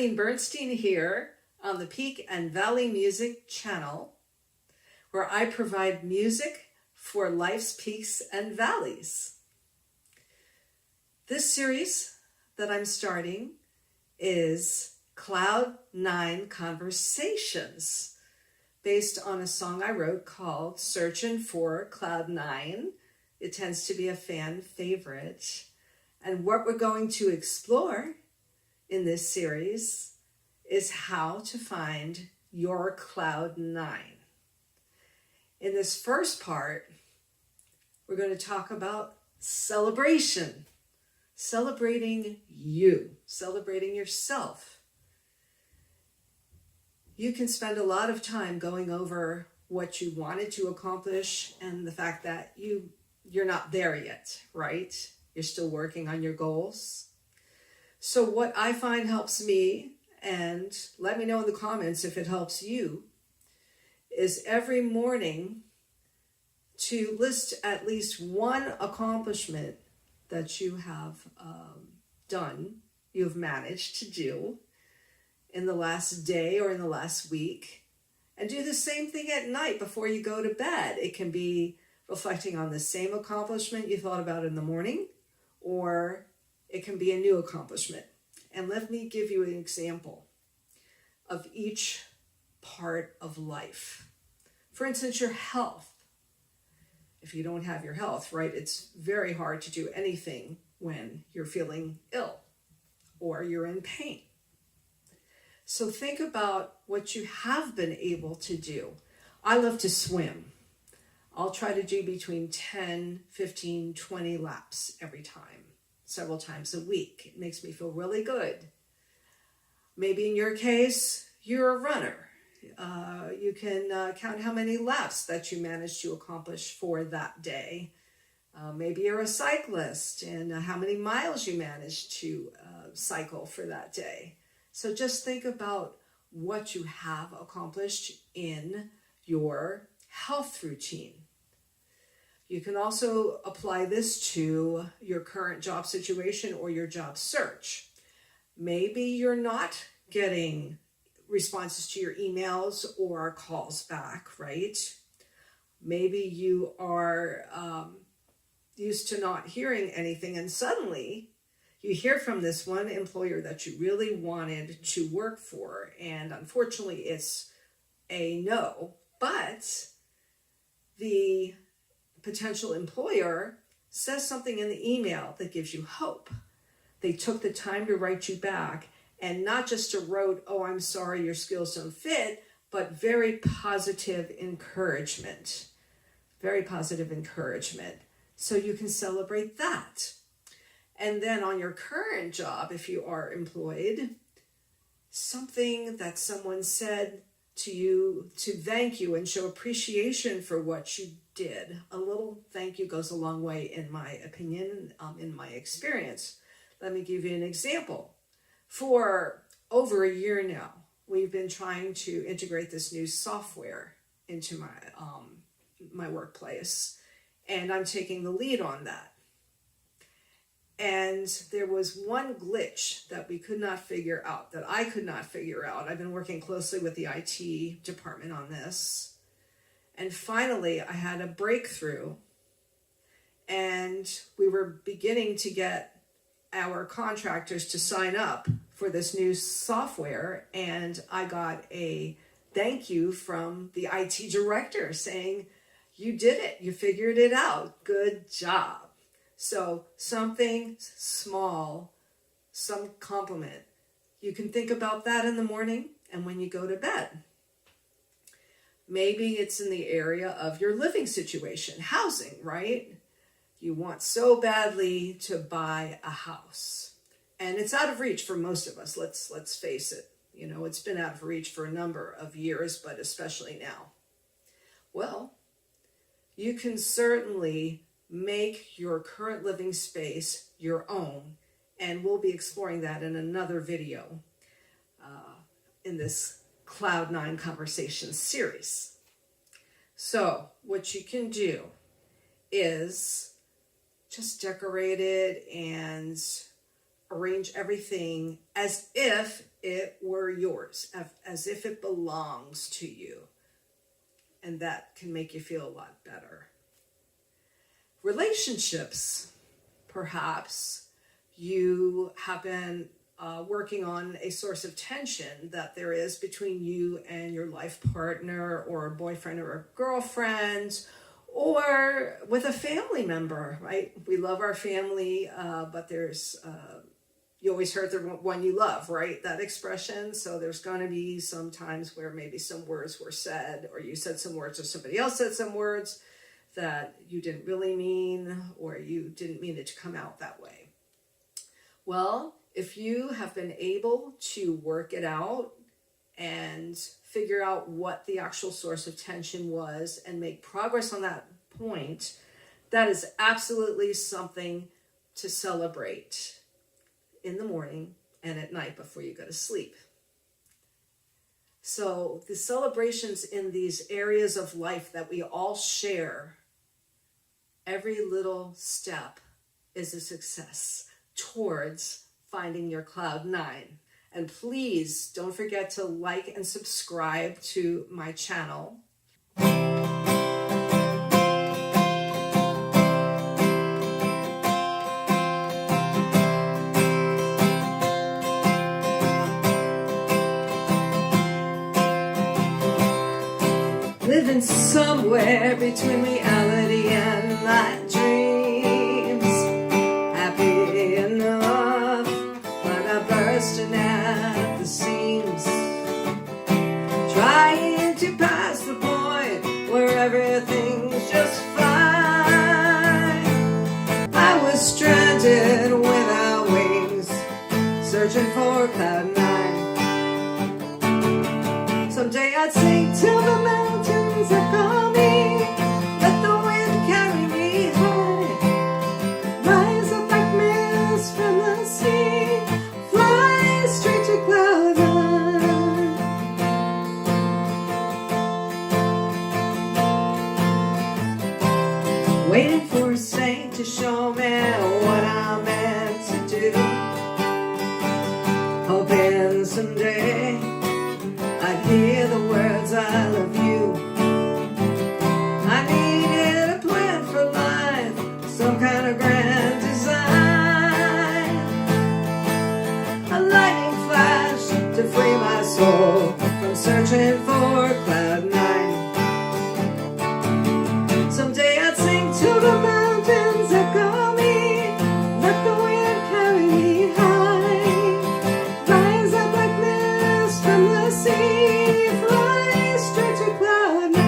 Eileen Bernstein here on the Peak and Valley Music channel, where I provide music for life's peaks and valleys. This series that I'm starting is Cloud 9 Conversations, based on a song I wrote called Searchin for Cloud 9. It tends to be a fan favorite. And what we're going to explore in this series is how to find your Cloud 9. In this first part, we're going to talk about celebration. Celebrating you, celebrating yourself. You can spend a lot of time going over what you wanted to accomplish and the fact that you're not there yet, right? You're still working on your goals. So what I find helps me, and let me know in the comments if it helps you, is every morning to list at least one accomplishment that you have done, you've managed to do in the last day or in the last week, and do the same thing at night before you go to bed. It can be reflecting on the same accomplishment you thought about in the morning, or it can be a new accomplishment. And let me give you an example of each part of life. For instance, your health. If you don't have your health, right, it's very hard to do anything when you're feeling ill or you're in pain. So think about what you have been able to do. I love to swim. I'll try to do between 10, 15, 20 laps every time, several times a week. It makes me feel really good. Maybe in your case, you're a runner. You can count how many laps that you managed to accomplish for that day. Maybe you're a cyclist and how many miles you managed to cycle for that day. So just think about what you have accomplished in your health routine. You can also apply this to your current job situation or your job search. Maybe you're not getting responses to your emails or calls back, right? Maybe you are used to not hearing anything, and suddenly you hear from this one employer that you really wanted to work for, and unfortunately it's a no, but the potential employer says something in the email that gives you hope. They took the time to write you back, and not just a wrote, "Oh, I'm sorry, your skills don't fit," but very positive encouragement. Very positive encouragement. So you can celebrate that. And then on your current job, if you are employed, something that someone said to you to thank you and show appreciation for what you did. A little thank you goes a long way, in my opinion, in my experience. Let me give you an example. For over a year now, we've been trying to integrate this new software into my workplace, and I'm taking the lead on that. And there was one glitch that we could not figure out, that I could not figure out. I've been working closely with the IT department on this. And finally, I had a breakthrough, and we were beginning to get our contractors to sign up for this new software. And I got a thank you from the IT director saying, "You did it. You figured it out. Good job." So something small, some compliment. You can think about that in the morning and when you go to bed. Maybe it's in the area of your living situation, housing, right? You want so badly to buy a house, and it's out of reach for most of us. Let's face it. You know, it's been out of reach for a number of years, but especially now. Well, you can certainly make your current living space your own, and we'll be exploring that in another video in this Cloud 9 Conversations series. So what you can do is just decorate it and arrange everything as if it were yours, as if it belongs to you. And that can make you feel a lot better. Relationships, perhaps you have been working on a source of tension that there is between you and your life partner or a boyfriend or a girlfriend, or with a family member, right? We love our family, but there's, you always heard the one you love, right? That expression. So there's going to be some times where maybe some words were said, or you said some words, or somebody else said some words that you didn't really mean, or you didn't mean it to come out that way. Well, if you have been able to work it out and figure out what the actual source of tension was and make progress on that point, that is absolutely something to celebrate in the morning and at night before you go to sleep. So the celebrations in these areas of life that we all share, every little step is a success towards finding your cloud 9. And please don't forget to like and subscribe to my channel. Living somewhere between reality and my dreams. Happy enough, but I'm bursting at the seams. Trying to pass the point where everything's just fine. I was stranded without wings, searching for cloud 9. Someday I'd sink to the mountains that call me. Let the wind carry me high. Rise up like mist from the sea. Fly straight to cloud 9. Waiting for a saint to show me what I'm meant to do. Hoping someday I'd hear the words I love you. I needed a plan for life, some kind of grand design. A lightning flash to free my soul from searching for cloud 9. Someday I'd sing to the mountains that call me. Let the wind carry me high. Rise up like mist from the sea. Fly straight to cloud 9.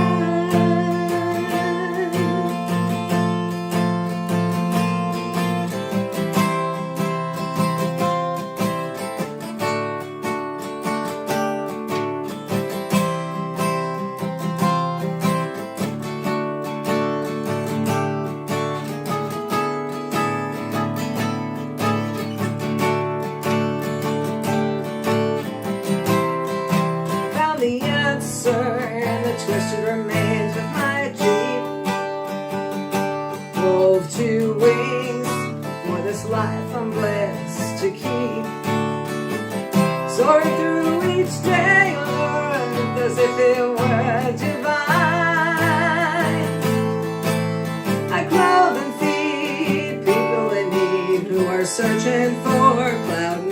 Found the answer in the twisted remains of my Jeep. Wove 2 wings for this life I'm blessed to keep. Soaring through each day on earth as if it were divine. I clothe and feed people in need who are searching for cloud 9.